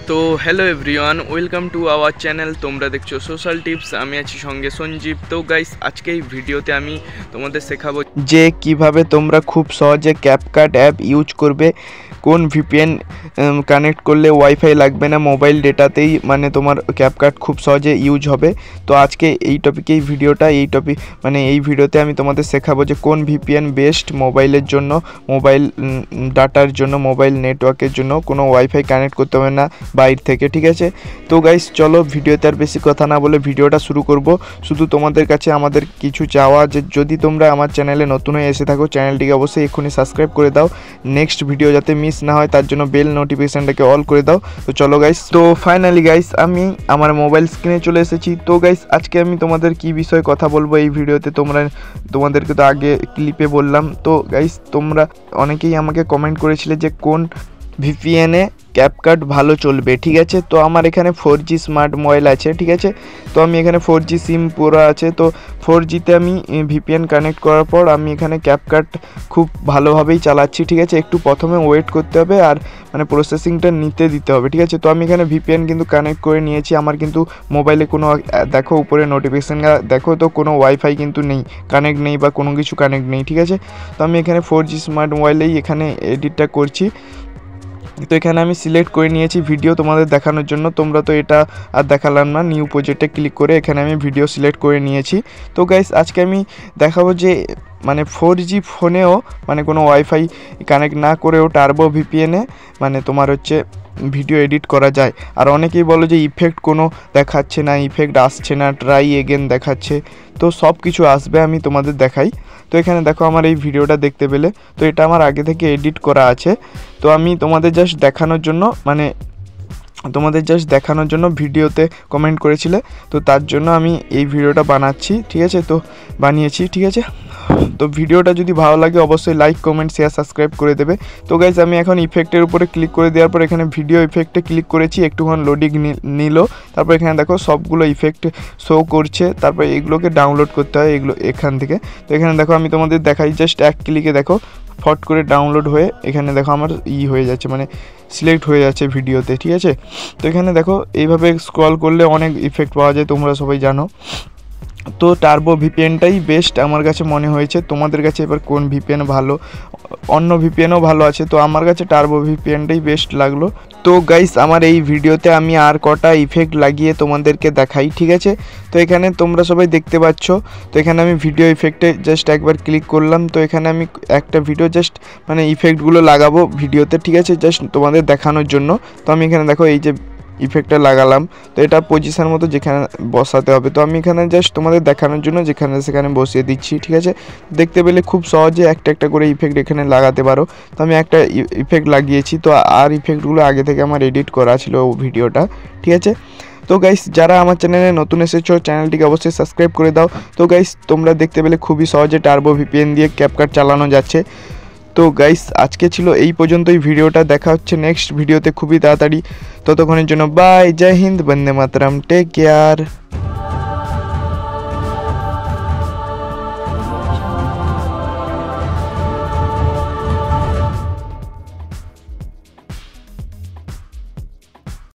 তো hello everyone, welcome to our channel. তোমরা দেখছো সোশ্যাল টিপস। আমি আছি সঙ্গে সঞ্জীব। তো গাইস, আজকে এই ভিডিওতে আমি তোমাদের শেখাবো যে কিভাবে তোমরা খুব সহজে ক্যাপকাট অ্যাপ ইউজ করবে। কোন ভিপিএন কানেক্ট করলে ওয়াইফাই লাগবে না, মোবাইল ডেটাতেই মানে তোমার ক্যাপকাট খুব সহজে ইউজ হবে। তো আজকে এই টপিকে এই ভিডিওতে আমি তোমাদের শেখাবো যে কোন ভিপিএন বেস্ট মোবাইলের জন্য, মোবাইল ডাটার জন্য, মোবাইল নেটওয়ার্কের জন্য। কোনো ওয়াইফাই কানেক্ট করতে হবে না বাইরে থেকে, ঠিক আছে। তো গাইস চলো ভিডিওতে আর বেশি কথা না বলে ভিডিওটা শুরু করব। শুধু তোমাদের কাছে আমাদের কিছু চাওয়া যে যদি তোমরা আমার চ্যানেলে নতুন হয়ে এসে থাকো, চ্যানেলটিকে অবশ্যই এক্ষুনি সাবস্ক্রাইব করে দাও। নেক্সট ভিডিও যাতে মিস না হয় তার জন্য বেল নোটিফিকেশানটাকে অল করে দাও। তো চলো গাইস, তো ফাইনালি গাইস আমি আমার মোবাইল স্ক্রিনে চলে এসেছি। তো গাইস আজকে আমি তোমাদের কি বিষয়ে কথা বলবো এই ভিডিওতে, তোমাদেরকে তো আগে ক্লিপে বললাম। তো গাইস তোমরা অনেকেই আমাকে কমেন্ট করেছিলে যে কোন ভিপিএনে ক্যাপকাট ভালো চলবে, ঠিক আছে। তো আমার এখানে 4G স্মার্ট মোবাইল আছে, ঠিক আছে। তো আমি এখানে 4G সিম পুরো আছে। তো 4Gতে আমি ভিপিএন কানেক্ট করার পর আমি এখানে ক্যাপকাট খুব ভালোভাবেই চালাচ্ছি, ঠিক আছে। একটু প্রথমে ওয়েট করতে হবে আর মানে প্রসেসিংটা নিতে দিতে হবে, ঠিক আছে। তো আমি এখানে ভিপিএন কিন্তু কানেক্ট করে নিয়েছি। আমার কিন্তু মোবাইলে কোনো দেখো উপরে নোটিফিকেশান দেখো, তো কোনো ওয়াইফাই কিন্তু নেই, কানেক্ট নেই বা কোনো কিছু কানেক্ট নেই, ঠিক আছে। তো আমি এখানে 4G স্মার্ট মোবাইলেই এখানে এডিটটা করছি। তো এখানে আমি সিলেক্ট করে নিয়েছি ভিডিও তোমাদের দেখানোর জন্য। তোমরা তো এটা আর দেখালাম না, নিউ প্রজেক্টে ক্লিক করে এখানে আমি ভিডিও সিলেক্ট করে নিয়েছি। তো গাইস আজকে আমি দেখাবো যে মানে 4G ফোনেও মানে কোনো ওয়াইফাই কানেক্ট না করেও টার্বো ভিপিএনে মানে তোমার হচ্ছে ভিডিও এডিট করা যায়। আর অনেকেই বলো যে ইফেক্ট কোনো দেখাচ্ছে না, ইফেক্ট আসছে না, ট্রাই এগেন দেখাচ্ছে। তো সব কিছু আসবে, আমি তোমাদের দেখাই। তো এখানে দেখো আমার এই ভিডিওটা দেখতে পেলে, তো এটা আমার আগে থেকে এডিট করা আছে। তো আমি তোমাদের জাস্ট দেখানোর জন্য ভিডিওতে কমেন্ট করেছিলে, তো তার জন্য আমি এই ভিডিওটা বানাচ্ছি, ঠিক আছে। তো বানিয়েছি, ঠিক আছে। তো ভিডিওটা যদি ভালো লাগে অবশ্যই লাইক, কমেন্ট, শেয়ার, সাবস্ক্রাইব করে দেবে। তো গাইজ আমি এখন ইফেক্টের উপরে ক্লিক করে দেওয়ার পর এখানে ভিডিও ইফেক্টে ক্লিক করেছি, একটুক্ষণ লোডিং নিল। তারপর এখানে দেখো সবগুলো ইফেক্ট শো করছে। তারপর এগুলোকে ডাউনলোড করতে হয় এগুলো এখান থেকে। তো এখানে দেখো আমি তোমাদের দেখাই, জাস্ট এক ক্লিকে দেখো ফট করে ডাউনলোড হয়ে এখানে দেখো আমার হয়ে যাচ্ছে, মানে সিলেক্ট হয়ে যাচ্ছে ভিডিওতে, ঠিক আছে। তো এখানে দেখো এইভাবে স্ক্রল করলে অনেক ইফেক্ট পাওয়া যায়, তোমরা সবাই জানো। তো টার্বো ভিপিএনটাই বেস্ট আমার কাছে মনে হয়েছে। তোমাদের কাছে এবার কোন ভিপিএন ভালো, অন্য ভিপিএনও ভালো আছে, তো আমার কাছে টার্বো ভিপিএনটাই বেস্ট লাগলো। তো গাইস আমার এই ভিডিওতে আমি আর কটা ইফেক্ট লাগিয়ে তোমাদেরকে দেখাই, ঠিক আছে। তো এখানে তোমরা সবাই দেখতে পাচ্ছ। তো এখানে আমি ভিডিও ইফেক্টে জাস্ট একবার ক্লিক করলাম। তো এখানে আমি একটা ভিডিও জাস্ট মানে ইফেক্টগুলো লাগাবো ভিডিওতে, ঠিক আছে, জাস্ট তোমাদের দেখানোর জন্য। তো আমি এখানে দেখো এই যে ইফেক্টটা লাগালাম। তো এটা পজিশন মতো যেখানে বসাতে হবে। তো আমি এখানে জাস্ট তোমাদের দেখানোর জন্য যেখানে সেখানে বসিয়ে দিচ্ছি, ঠিক আছে। দেখতে পেলে খুব সহজে একটা একটা করে ইফেক্ট এখানে লাগাতে পারো। তো আমি একটা ইফেক্ট লাগিয়েছি। তো আর ইফেক্টগুলো আগে থেকে আমার এডিট করা ছিল ভিডিওটা, ঠিক আছে। তো গাইস যারা আমার চ্যানেলে নতুন এসেছো চ্যানেলটিকে অবশ্যই সাবস্ক্রাইব করে দাও। তো গাইস তোমরা দেখতে পেলে খুবই সহজে টার্বো ভিপিএন দিয়ে ক্যাপকাট চালানো যাচ্ছে। তো গাইস আজকে ছিল এই পর্যন্তই ভিডিওটা, দেখা হচ্ছে নেক্সট ভিডিওতে খুবই তাড়াতাড়ি। ততক্ষণের জন্য বাই, জয় হিন্দ, বন্দে মাতরম, টেক কেয়ার।